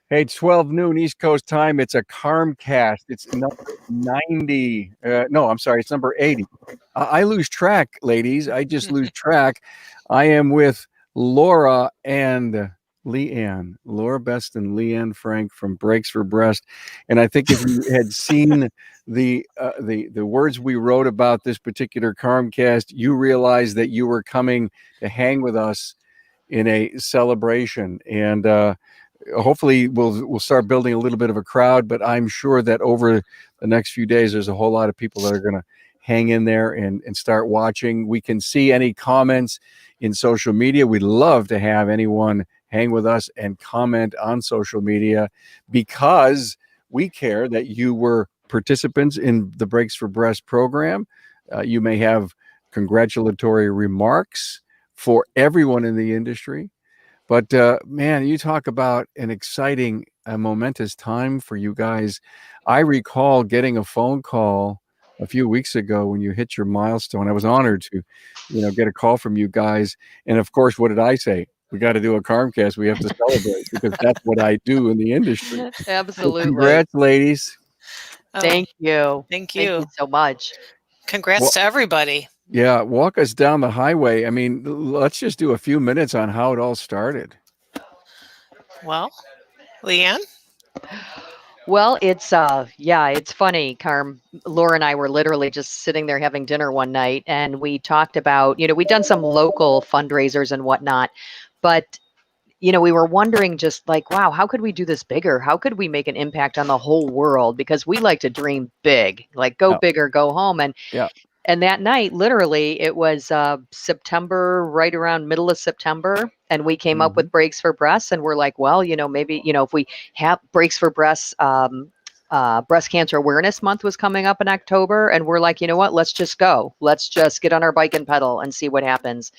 Hey, it's 12 noon East Coast time. It's a CarmCast. It's number 90. No, I'm sorry. It's number 80. I lose track, ladies. I just lose track. I am with Laura and Leanne. Laura Best and Leanne Frank from Breaks for Breast. And I think if you had seen the words we wrote about this particular CarmCast, you realized that you were coming to hang with us in a celebration. And hopefully we'll start building a little bit of a crowd, but I'm sure that over the next few days there's a whole lot of people that are going to hang in there and start watching. We can see any comments in social media. We'd love to have anyone hang with us and comment on social media, because we care that you were participants in the Breaks for Breast program. You may have congratulatory remarks for everyone in the industry. But man, you talk about an exciting, momentous time for you guys. I recall getting a phone call a few weeks ago when you hit your milestone. I was honored to, get a call from you guys. And of course, what did I say? We got to do a CarmCast. We have to celebrate, because that's what I do in the industry. So Absolutely. congrats, ladies. Thank you. Thank Thank you you. so much. Congrats Well- to everybody. Yeah, walk us down the highway. I mean, let's just do a few minutes on how it all started. Well, Leanne? Well, it's funny, Carm. Laura and I were literally just sitting there having dinner one night, and we talked about, we'd done some local fundraisers and whatnot, but we were wondering, just like, wow, how could we do this bigger? How could we make an impact on the whole world? Because we like to dream big, like go Yeah. big or go home. Yeah. And that night, literally, it was September, right around middle of September, and we came up with Breaks for Breasts, and we're like, well, maybe if we have Breaks for Breasts. Breast Cancer Awareness Month was coming up in October, and we're like, you know what? Let's just go. Let's just get on our bike and pedal and see what happens.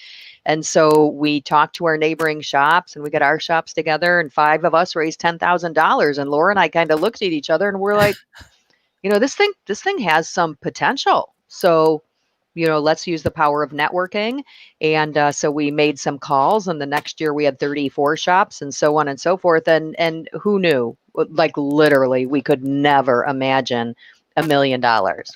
And so we talked to our neighboring shops, and we got our shops together, and 5 of us raised $10,000. And Laura and I kind of looked at each other, and we're like, this thing has some potential. So, let's use the power of networking. And so we made some calls, and the next year we had 34 shops, and so on and so forth. And who knew? Like, literally, we could never imagine $1 million.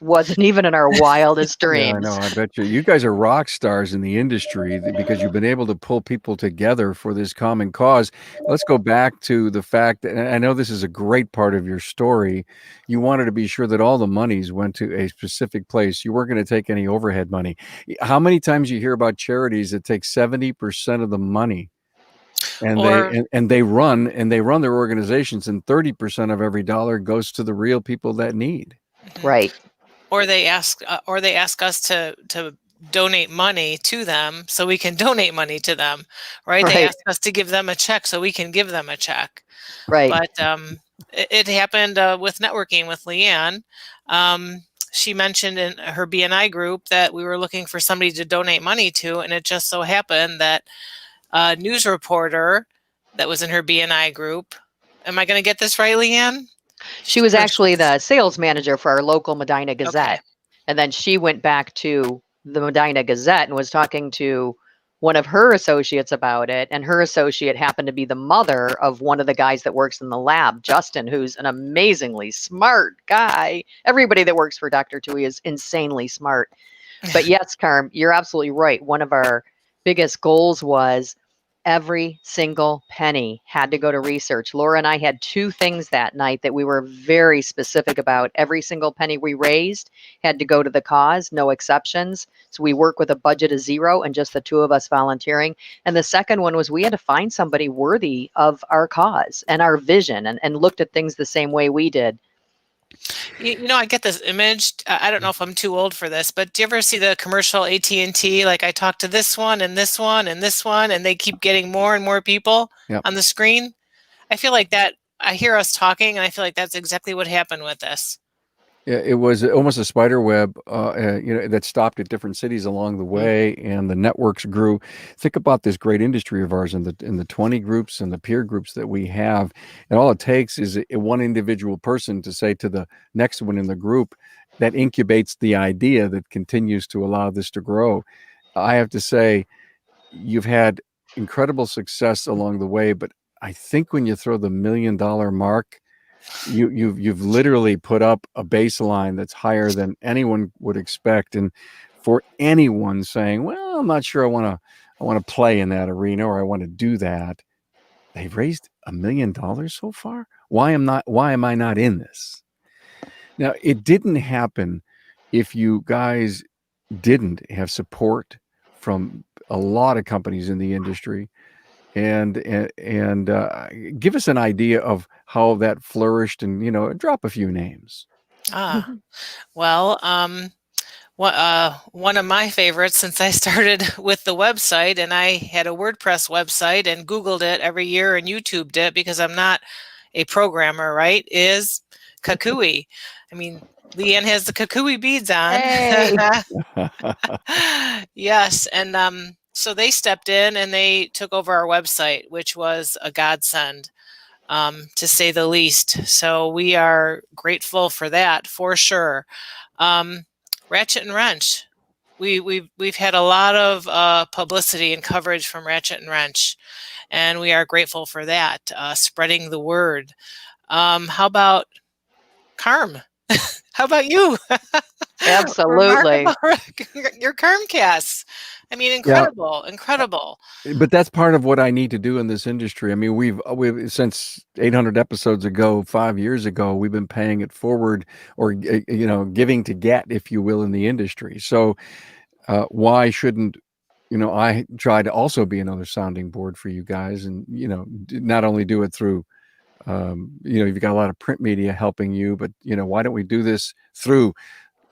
Wasn't even in our wildest Yeah, I dreams. know. I bet you. You guys are rock stars in the industry because you've been able to pull people together for this common cause. Let's go back to the fact that, and I know this is a great part of your story. You wanted to be sure that all the monies went to a specific place. You weren't going to take any overhead money. How many times you hear about charities that take 70% of the money, and they run their organizations, and 30% of every dollar goes to the real people that need. Right. Or they ask us to donate money to them so we can donate money to them, right? They ask us to give them a check so we can give them a check. Right. But it happened with networking with Leanne. She mentioned in her BNI group that we were looking for somebody to donate money to, and it just so happened that a news reporter that was in her BNI group, am I going to get this right, Leanne? She was actually the sales manager for our local Medina Gazette. Okay. And then she went back to the Medina Gazette and was talking to one of her associates about it. And her associate happened to be the mother of one of the guys that works in the lab, Justin, who's an amazingly smart guy. Everybody that works for Dr. Tui is insanely smart. But yes, Carm, you're absolutely right. One of our biggest goals was every single penny had to go to research. Laura and I had 2 things that night that we were very specific about. Every single penny we raised had to go to the cause, no exceptions. So we work with a budget of 0 and just the 2 of us volunteering. And the second one was we had to find somebody worthy of our cause and our vision, and looked at things the same way we did. I get this image. I don't know if I'm too old for this, but do you ever see the commercial AT&T? Like, I talk to this one and this one and this one, and they keep getting more and more people on the screen. I feel like that. I hear us talking, and I feel like that's exactly what happened with this. Yeah, it was almost a spider web, that stopped at different cities along the way, and the networks grew. Think about this great industry of ours, and the 20 groups and the peer groups that we have, and all it takes is one individual person to say to the next one in the group, that incubates the idea that continues to allow this to grow. I have to say, you've had incredible success along the way, but I think when you throw the $1 million mark, you've literally put up a baseline that's higher than anyone would expect. And for anyone saying, well, I'm not sure I want to play in that arena, or I want to do that, they've raised $1 million so far. Why am I not in this? Now, it didn't happen if you guys didn't have support from a lot of companies in the industry. And give us an idea of how that flourished, and drop a few names. Well, one of my favorites, since I started with the website, and I had a WordPress website and Googled it every year and YouTubed it because I'm not a programmer, right, is Kakui. I mean, Leanne has the Kakui beads on. Hey. Yes, and so they stepped in and they took over our website, which was a godsend, to say the least. So we are grateful for that, for sure. Ratchet and Wrench. We've had a lot of publicity and coverage from Ratchet and Wrench, and we are grateful for that, spreading the word. How about Carm? How about you? Absolutely. Your CarmCast. I mean, incredible. But that's part of what I need to do in this industry. I mean, we've since 800 episodes ago, 5 years ago, we've been paying it forward, or giving to get, if you will, in the industry. So why shouldn't I try to also be another sounding board for you guys, and not only do it through you've got a lot of print media helping you, but why don't we do this through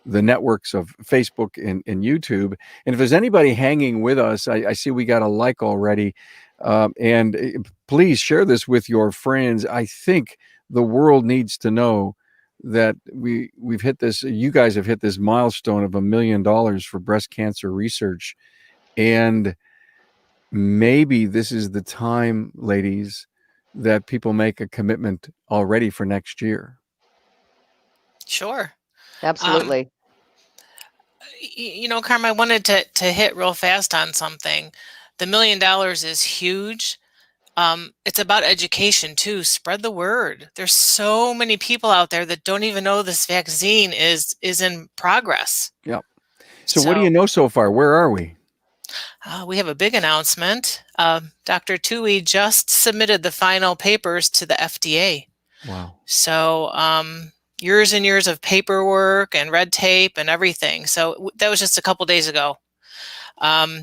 the networks of Facebook and YouTube? And if there's anybody hanging with us, I see we got a like already. And please share this with your friends. I think the world needs to know that we've hit this, you guys have hit this milestone of $1 million for breast cancer research. And maybe this is the time, ladies, that people make a commitment already for next year. Sure. Absolutely. Carm, I wanted to hit real fast on something. The $1 million is huge. It's about education too. Spread the word. There's so many people out there that don't even know this vaccine is in progress. Yeah. So what do you know so far? Where are we? We have a big announcement. Dr. Tui just submitted the final papers to the FDA. Wow. So years and years of paperwork and red tape and everything. So that was just a couple days ago.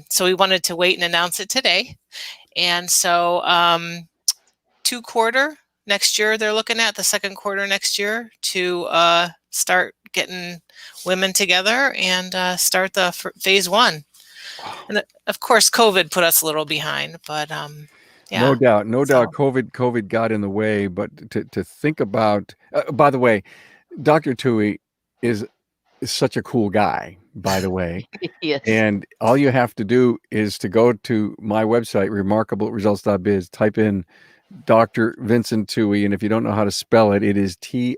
So we wanted to wait and announce it today. And so Q2 next year, they're looking at the Q2 next year to start getting women together and start the phase 1. Wow. And of course, COVID put us a little behind, but yeah. No doubt. COVID got in the way, but to think about, by the way, Dr. Tui is such a cool guy, by the way. Yes. And all you have to do is to go to my website, remarkableresults.biz, type in Dr. Vincent Tui, and if you don't know how to spell it, it is Tuohy,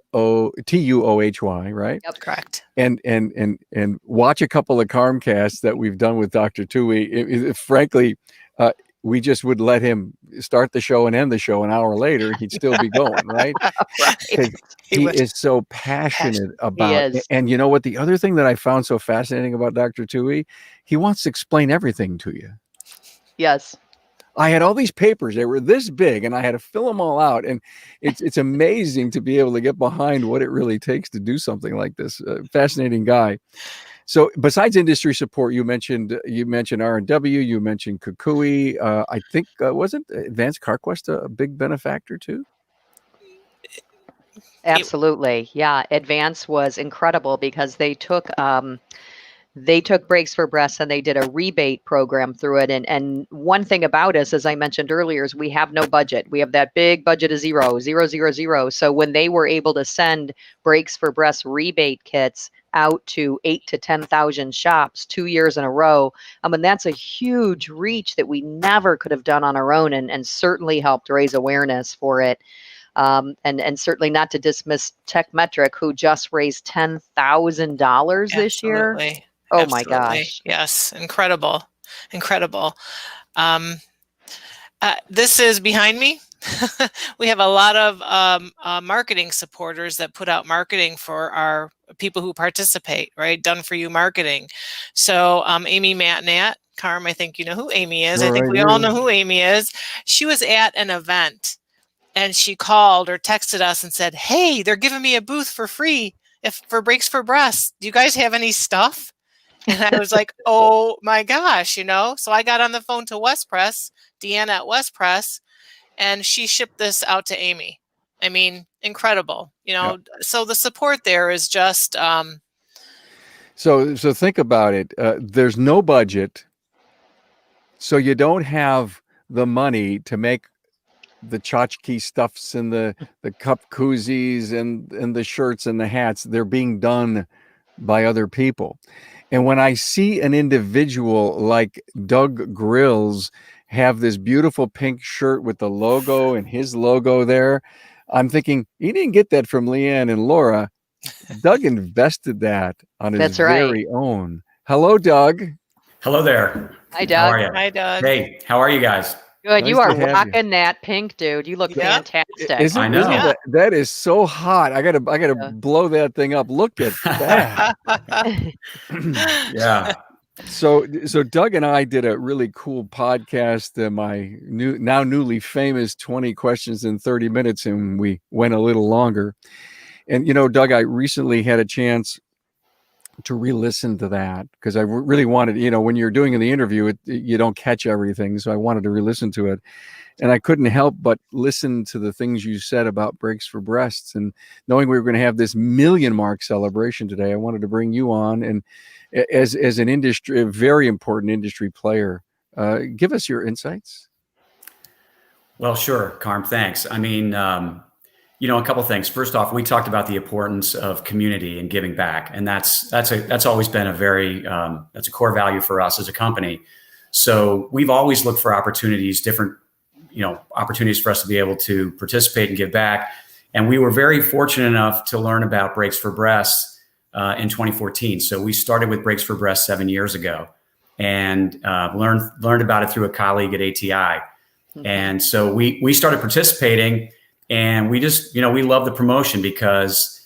right? Yep, correct. And watch a couple of CarmCasts that we've done with Dr. Tui. Frankly, we just would let him start the show and end the show an hour later, and he'd still be going, right? Right. He is so passionate about it. And you know what? The other thing that I found so fascinating about Dr. Tui, he wants to explain everything to you. Yes. I had all these papers, they were this big, and I had to fill them all out. And it's amazing to be able to get behind what it really takes to do something like this. Fascinating guy. So besides industry support, you mentioned R&W, you mentioned Kakui. I think, wasn't Advanced CarQuest a big benefactor too? Absolutely. Yeah. Advance was incredible because they took Breaks for Breasts and they did a rebate program through it. And one thing about us, as I mentioned earlier, is we have no budget. We have that big budget of zero. So when they were able to send Breaks for Breasts rebate kits out to 8,000 to 10,000 shops 2 years in a row, I mean, that's a huge reach that we never could have done on our own, and certainly helped raise awareness for it. And certainly not to dismiss TechMetric, who just raised $10,000 this year. Oh, absolutely. My gosh. Yes. Incredible. This is behind me. we have a lot of marketing supporters that put out marketing for our people who participate, right? Done for you marketing. So Amy Matnat, Carm, I think you know who Amy is. I think we all know who Amy is. She was at an event and she called or texted us and said, "Hey, they're giving me a booth for free for Breaks for Breasts. Do you guys have any stuff?" And I was like, "Oh my gosh," So I got on the phone to West Press, Deanna at West Press, and she shipped this out to Amy. I mean, incredible, So the support there is just. So think about it. There's no budget, so you don't have the money to make the tchotchke stuffs and the cup koozies and the shirts and the hats. They're being done by other people. And when I see an individual like Doug Grills have this beautiful pink shirt with the logo and his logo there, I'm thinking, he didn't get that from Leanne and Laura. Doug invested that on his very own. Hello, Doug. Hello there. Hi, Doug. How are you? Hi, Doug. Hey, how are you guys? Good. Nice you are to have rocking that pink, dude. You look fantastic. I know. That is so hot. I gotta blow that thing up. Look at that. Yeah. So Doug and I did a really cool podcast, my now newly famous 20 questions in 30 minutes, and we went a little longer. And Doug, I recently had a chance to re-listen to that because I really wanted, when you're doing the interview, you don't catch everything. So I wanted to re-listen to it. And I couldn't help but listen to the things you said about Breaks for Breasts. And knowing we were going to have this million mark celebration today, I wanted to bring you on. And as an industry, a very important industry player, give us your insights. Well, sure, Carm, thanks. I mean, a couple of things. First off, we talked about the importance of community and giving back, and that's always been that's a core value for us as a company. So we've always looked for opportunities, different opportunities for us to be able to participate and give back. And we were very fortunate enough to learn about Breaks for Breasts in 2014. So we started with Breaks for Breasts 7 years ago, and learned about it through a colleague at ATI. Mm-hmm. And so we started participating. And we just, we love the promotion because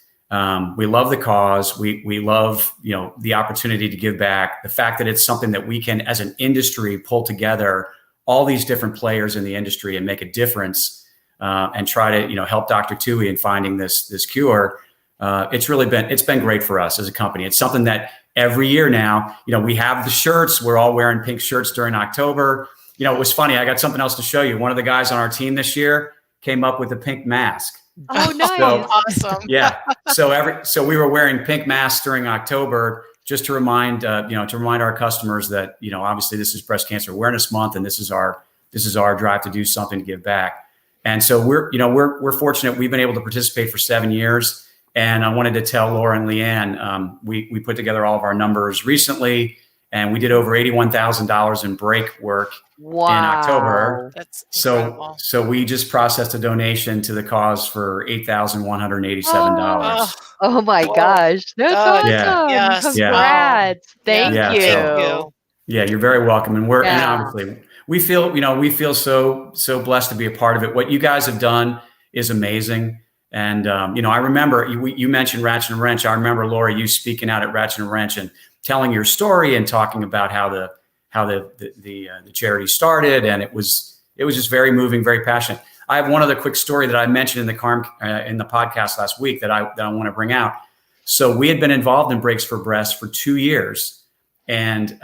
we love the cause. We love, the opportunity to give back. The fact that it's something that we can, as an industry, pull together all these different players in the industry and make a difference and try to, help Dr. Tui in finding this cure. It's been great for us as a company. It's something that every year now, we have the shirts. We're all wearing pink shirts during October. It was funny. I got something else to show you. One of the guys on our team this year came up with a pink mask. Oh, nice. So, awesome. Yeah. So we were wearing pink masks during October just to remind our customers that, obviously this is Breast Cancer Awareness Month, and this is our drive to do something to give back. And so we're fortunate. We've been able to participate for 7 years. And I wanted to tell Laura and Leanne, we put together all of our numbers recently, and we did over $81,000 in break work in October. That's incredible. So we just processed a donation to the cause for $8,187. Oh my gosh. That's awesome. Yes. Congrats. Thank you. Thank you. Yeah, you're very welcome. And and obviously we feel so blessed to be a part of it. What you guys have done is amazing. And, I remember you mentioned Ratchet and Wrench. I remember, Laura, you speaking out at Ratchet and Wrench and telling your story and talking about how the charity started. And it was just very moving, very passionate. I have one other quick story that I mentioned in the podcast last week that I want to bring out. So we had been involved in Breaks for Breasts for 2 years, and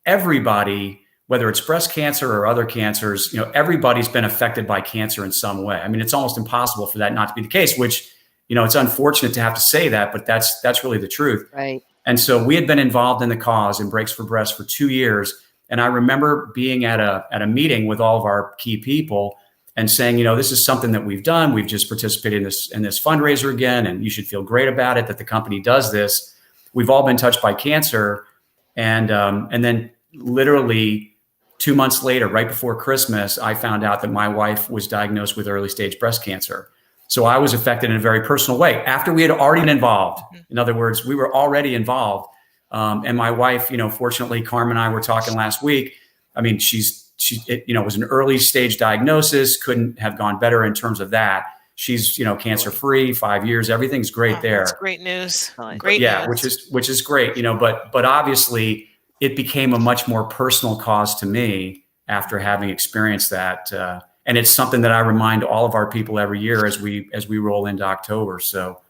everybody, whether it's breast cancer or other cancers, everybody's been affected by cancer in some way. I mean, it's almost impossible for that not to be the case, which, it's unfortunate to have to say that, but that's really the truth. Right. And so we had been involved in the cause in Breaks for Breasts for 2 years. And I remember being at a meeting with all of our key people and saying, this is something that we've done. We've just participated in this fundraiser again, and you should feel great about it that the company does this. We've all been touched by cancer. And then literally 2 months later, right before Christmas, I found out that my wife was diagnosed with early stage breast cancer. So I was affected in a very personal way after we had already been involved. In other words, we were already involved. And my wife, fortunately, Carm and I were talking last week. I mean, she's was an early stage diagnosis, couldn't have gone better in terms of that. She's, cancer free, 5 years, everything's great there. That's great news. Great news. which is great, but obviously it became a much more personal cause to me after having experienced that. And it's something that I remind all of our people every year as we roll into October. So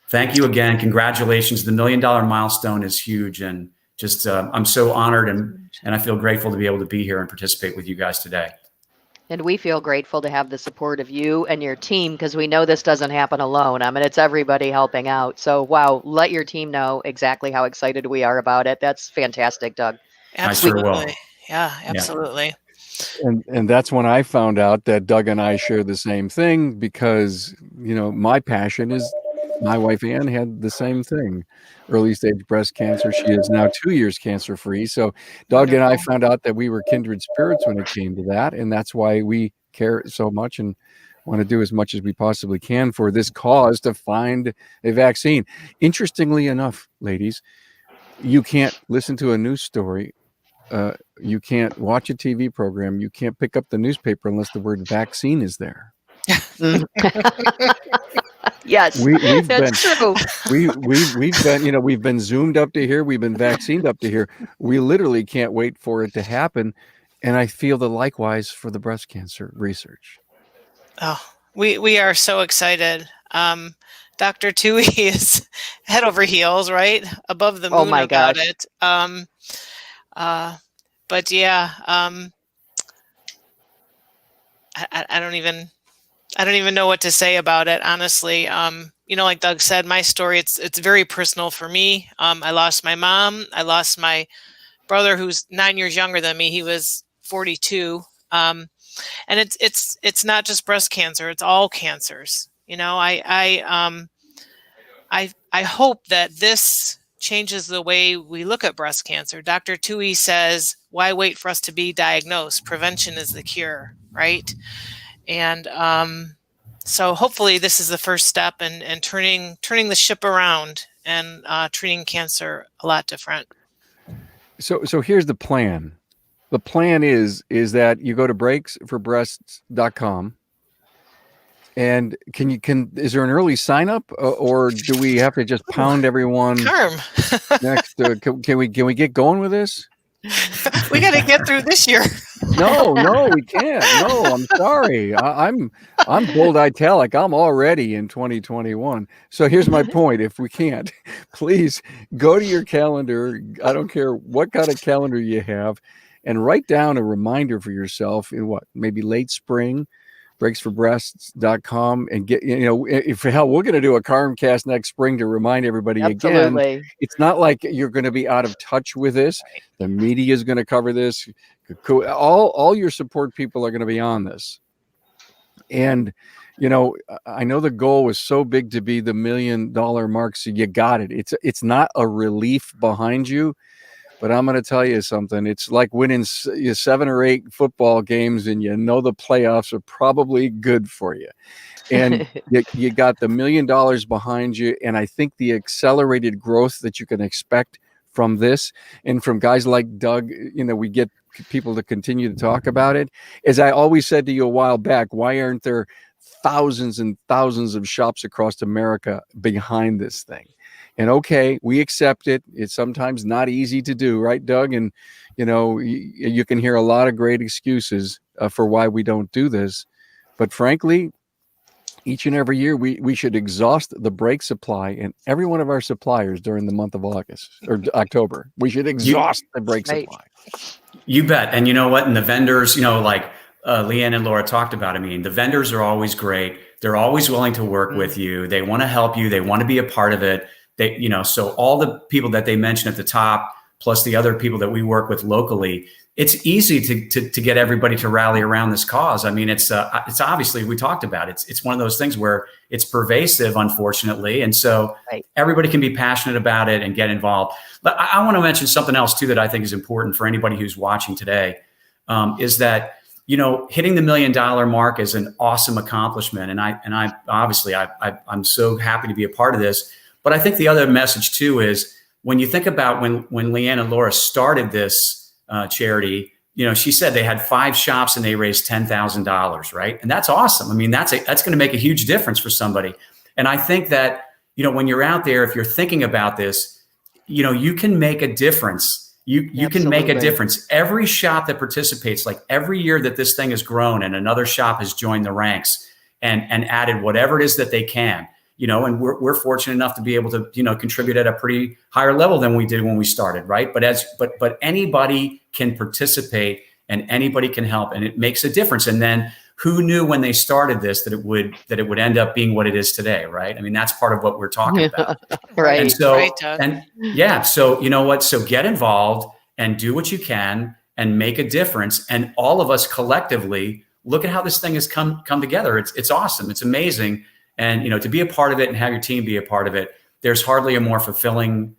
thank you again. Congratulations. The $1 million milestone is huge. And just, I'm so honored and I feel grateful to be able to be here and participate with you guys today. And we feel grateful to have the support of you and your team, because we know this doesn't happen alone. I mean, it's everybody helping out. So, wow, let your team know exactly how excited we are about it. That's fantastic, Doug. Absolutely. I sure will. Yeah, absolutely. And that's when I found out that Doug and I share the same thing, because, my passion is, my wife Ann had the same thing, early stage breast cancer. She is now 2 years cancer free. So Doug and I found out that we were kindred spirits when it came to that. And that's why we care so much and want to do as much as we possibly can for this cause to find a vaccine. Interestingly enough, ladies, you can't listen to a news story. You can't watch a TV program. You can't pick up the newspaper unless the word vaccine is there. Yes, that's true. We've been zoomed up to here. We've been vaccinated up to here. We literally can't wait for it to happen. And I feel the likewise for the breast cancer research. Oh, we are so excited. Dr. Tui is head over heels, right? Above the moon about it. But yeah, I don't even know what to say about it, honestly. Like Doug said, my story, it's very personal for me. I lost my mom. I lost my brother, who's 9 years younger than me. He was 42. And it's not just breast cancer. It's all cancers. I hope that this changes the way we look at breast cancer. Dr. Tui says, why wait for us to be diagnosed? Prevention is the cure, right? And so hopefully this is the first step in turning the ship around and treating cancer a lot different. So here's the plan. The plan is that you go to breaksforbreasts.com. And is there an early sign up, or do we have to just pound everyone next? Can we get going with this? We got to get through this year. No, we can't. No, I'm sorry. I'm bold italic. I'm already in 2021. So here's my point. If we can't, please go to your calendar. I don't care what kind of calendar you have, and write down a reminder for yourself in maybe late spring. breaksforbreasts.com, and get, if for hell, we're going to do a CarmCast next spring to remind everybody again. It's not like you're going to be out of touch with this. The media is going to cover this. All your support people are going to be on this. And, I know the goal was so big to be the $1 million mark. So you got it. It's not a relief behind you. But I'm going to tell you something. It's like winning 7 or 8 football games, and the playoffs are probably good for you. And you got the $1 million behind you. And I think the accelerated growth that you can expect from this, and from guys like Doug, we get people to continue to talk about it. As I always said to you a while back, why aren't there thousands and thousands of shops across America behind this thing? And okay, we accept it. It's sometimes not easy to do, right, Doug? And, you can hear a lot of great excuses for why we don't do this. But frankly, each and every year, we should exhaust the brake supply and every one of our suppliers during the month of August or October. We should exhaust the brake supply. You bet. And you know what? And the vendors, like Leanne and Laura talked about, the vendors are always great. They're always willing to work with you. They want to help you. They want to be a part of it. So all the people that they mentioned at the top, plus the other people that we work with locally, it's easy to get everybody to rally around this cause. It's obviously, we talked about it. It's one of those things where it's pervasive, unfortunately. And so everybody can be passionate about it and get involved. But I want to mention something else too, that I think is important for anybody who's watching today, is that, hitting the $1 million mark is an awesome accomplishment. And I obviously, I'm so happy to be a part of this. But I think the other message too is, when you think about when Leanne and Laura started this charity, she said they had 5 shops and they raised $10,000, right? And that's awesome. I mean, that's going to make a huge difference for somebody. And I think that, when you're out there, if you're thinking about this, you can make a difference. You can make a difference. Every shop that participates, like every year that this thing has grown and another shop has joined the ranks and added whatever it is that they can, and we're fortunate enough to be able to, contribute at a pretty higher level than we did when we started, right? But anybody can participate and anybody can help, and it makes a difference. And then who knew when they started this that it would end up being what it is today, right? I mean, that's part of what we're talking about. Right. And so, Right, Doug. so you know what? So get involved and do what you can and make a difference. And all of us collectively, look at how this thing has come together. It's awesome. It's amazing. And, to be a part of it and have your team be a part of it, there's hardly a more fulfilling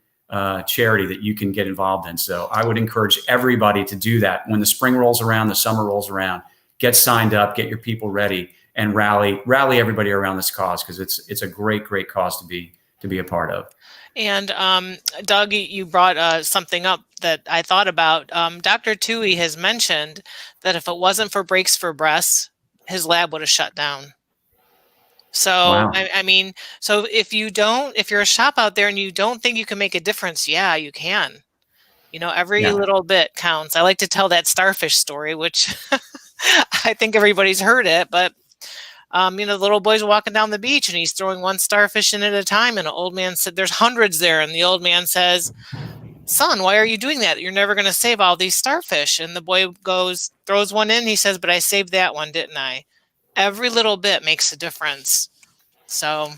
charity that you can get involved in. So I would encourage everybody to do that. When the spring rolls around, the summer rolls around, get signed up, get your people ready, and rally everybody around this cause, because it's a great cause to be a part of. And Doug, you brought something up that I thought about. Dr. Toohey has mentioned that if it wasn't for Breaks for Breasts, his lab would have shut down. So, wow. I mean, so if you're a shop out there and you don't think you can make a difference, yeah, you can. Every little bit counts. I like to tell that starfish story, which I think everybody's heard it, but the little boy's walking down the beach and he's throwing one starfish in at a time. And an old man said, there's hundreds there. And the old man says, son, why are you doing that? You're never going to save all these starfish. And the boy throws one in. He says, but I saved that one, didn't I? Every little bit makes a difference. So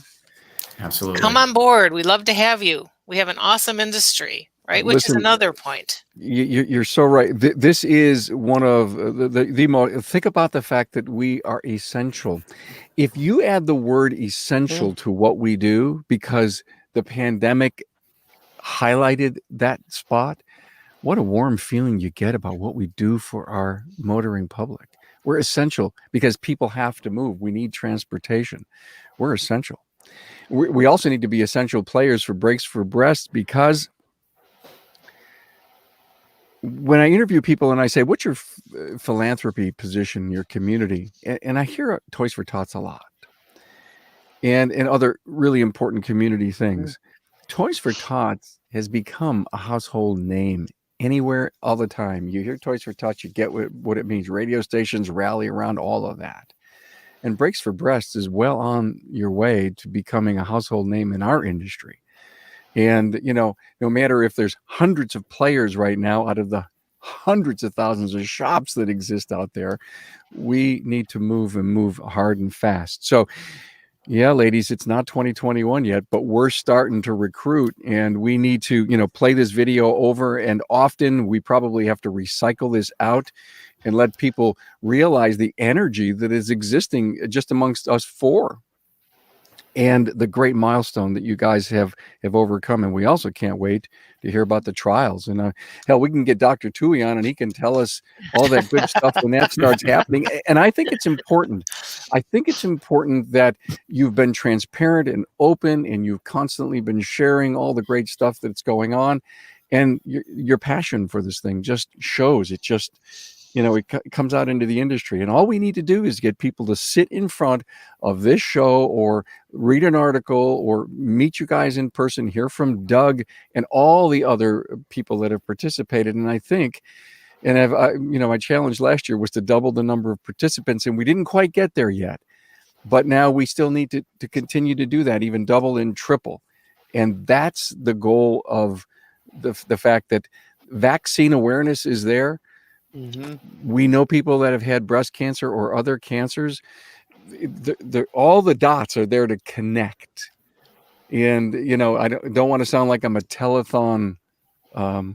absolutely, come on board. We'd love to have you. We have an awesome industry, right? Which is another point. You're so right. This is one of the most. Think about the fact that we are essential. If you add the word essential to what we do, because the pandemic highlighted that spot, what a warm feeling you get about what we do for our motoring public. We're essential because people have to move. We need transportation. We're essential. We also need to be essential players for Breaks for Breasts, because when I interview people and I say, what's your philanthropy position in your community? And I hear Toys for Tots a lot and other really important community things. Toys for Tots has become a household name anywhere, all the time. You hear Toys for Tots, you get what it means. Radio stations rally around all of that. And Breaks for Breasts is well on your way to becoming a household name in our industry. And, no matter if there's hundreds of players right now out of the hundreds of thousands of shops that exist out there, we need to move hard and fast. So, yeah, ladies, it's not 2021 yet, but we're starting to recruit, and we need to, play this video over and often. We probably have to recycle this out and let people realize the energy that is existing just amongst us four, and the great milestone that you guys have overcome. And we also can't wait to hear about the trials. And hell, we can get Dr. Toohey on and he can tell us all that good stuff when that starts happening. And I think it's important. I think it's important that you've been transparent and open, and you've constantly been sharing all the great stuff that's going on. And your passion for this thing just shows. It just, it comes out into the industry. And all we need to do is get people to sit in front of this show or read an article or meet you guys in person, hear from Doug and all the other people that have participated. And I think, and my challenge last year was to double the number of participants, and we didn't quite get there yet. But now we still need to continue to do that, even double and triple. And that's the goal of the fact that vaccine awareness is there. Mm-hmm. We know people that have had breast cancer or other cancers. All the dots are there to connect. And, I don't want to sound like I'm a telethon dial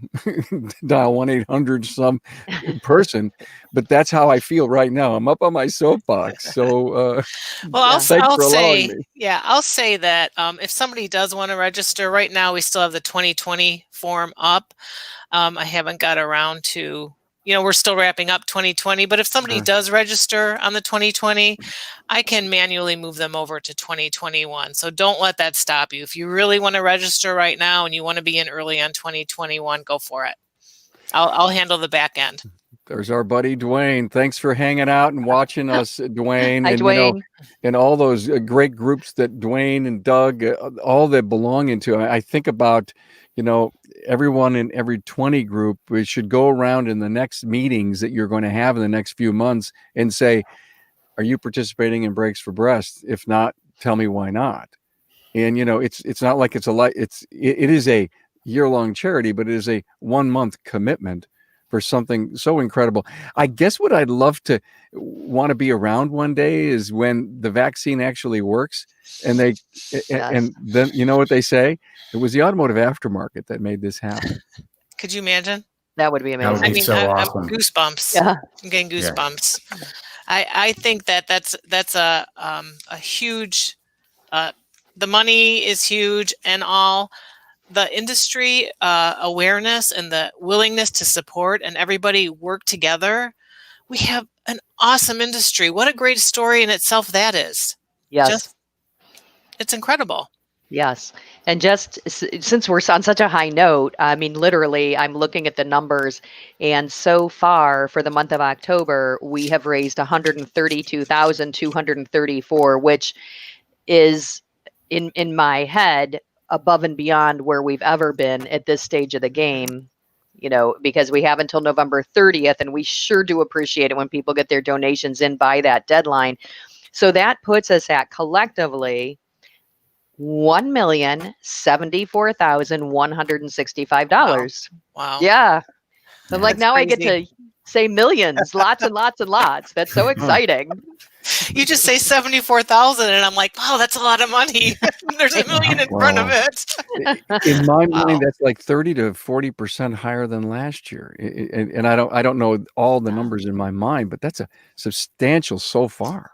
1-800 some person, but that's how I feel right now. I'm up on my soapbox. So, I'll say that if somebody does want to register right now, we still have the 2020 form up. I haven't got around to, we're still wrapping up 2020, but if somebody does register on the 2020, I can manually move them over to 2021. So don't let that stop you. If you really want to register right now and you want to be in early on 2021, go for it. I'll handle the back end. There's our buddy Dwayne. Thanks for hanging out and watching us, Dwayne. Hi, And Dwayne. and all those great groups that Dwayne and Doug, all that belong into. I think about, everyone in every 20 group. We should go around in the next meetings that you're going to have in the next few months and say, are you participating in Breaks for Breasts? If not, tell me why not. And it's not like it is a year-long charity, but it is a 1-month commitment for something so incredible. I guess what I'd love to want to be around one day is when the vaccine actually works, and and then what they say? It was the automotive aftermarket that made this happen. Could you imagine? That would be amazing. That would be so awesome. I'm goosebumps. Yeah. I'm getting goosebumps. Yeah. I think that's a huge. The money is huge, and all the industry awareness and the willingness to support and everybody work together. We have an awesome industry. What a great story in itself that is. Yes. It's incredible. Yes. And just since we're on such a high note, I mean, literally, I'm looking at the numbers, and so far for the month of October, we have raised $132,234, which is in my head above and beyond where we've ever been at this stage of the game, because we have until November 30th, and we sure do appreciate it when people get their donations in by that deadline. So that puts us at collectively $1,074,165. Wow. Yeah. I'm like, now crazy. I get to say millions, lots and lots and lots. That's so exciting. You just say 74,000, and I'm like, wow, that's a lot of money. There's $1 million in front of it. In my mind, that's like 30 to 40% higher than last year. And I don't know all the numbers in my mind, but that's a substantial so far.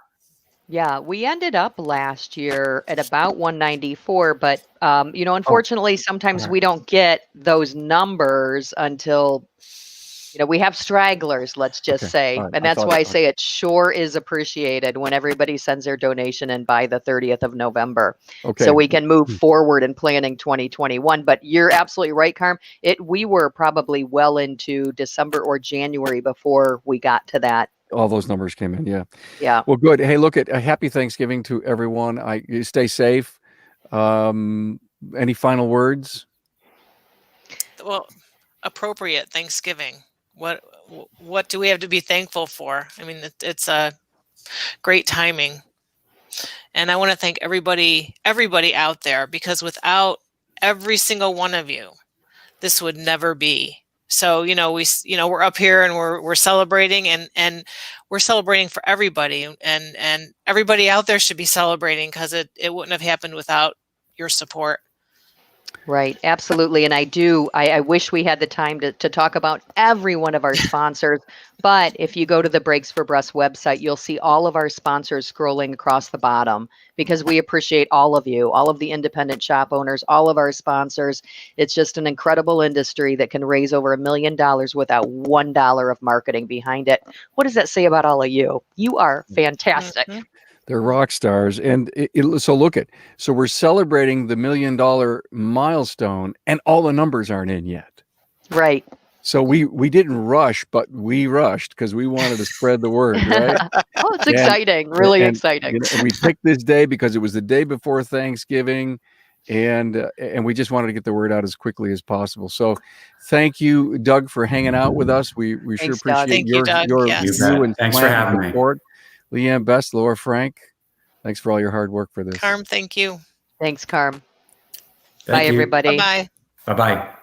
Yeah, we ended up last year at about 194, but unfortunately, sometimes we don't get those numbers until we have stragglers, let's just say. Right. And that's why I say it sure is appreciated when everybody sends their donation in by the 30th of November. Okay. So we can move forward in planning 2021. But you're absolutely right, Carm. We were probably well into December or January before we got to that. All those numbers came in. Yeah. Yeah. Well, good. Hey, look, a happy Thanksgiving to everyone. You stay safe. Any final words? Well, appropriate Thanksgiving. What do we have to be thankful for? I mean, it's a great timing, and I want to thank everybody out there, because without every single one of you, this would never be. So we're up here and we're celebrating, and we're celebrating for everybody, and everybody out there should be celebrating, because it wouldn't have happened without your support. Right. Absolutely. And I wish we had the time to talk about every one of our sponsors. But if you go to the Breaks for Breasts website, you'll see all of our sponsors scrolling across the bottom, because we appreciate all of you, all of the independent shop owners, all of our sponsors. It's just an incredible industry that can raise over $1 million without $1 of marketing behind it. What does that say about all of you? You are fantastic. Mm-hmm. They're rock stars. And so look so we're celebrating the $1 million milestone, and all the numbers aren't in yet. Right. So we didn't rush, but we rushed because we wanted to spread the word, right? Oh, it's exciting. Really exciting. We picked this day because it was the day before Thanksgiving, and we just wanted to get the word out as quickly as possible. So thank you, Doug, for hanging out with us. We sure appreciate your and thanks for having me. Leanne, Best, Laura, Frank, thanks for all your hard work for this. Carm, thank you. Thanks, Carm. Thank Bye, you. everybody. Bye-bye. Bye-bye.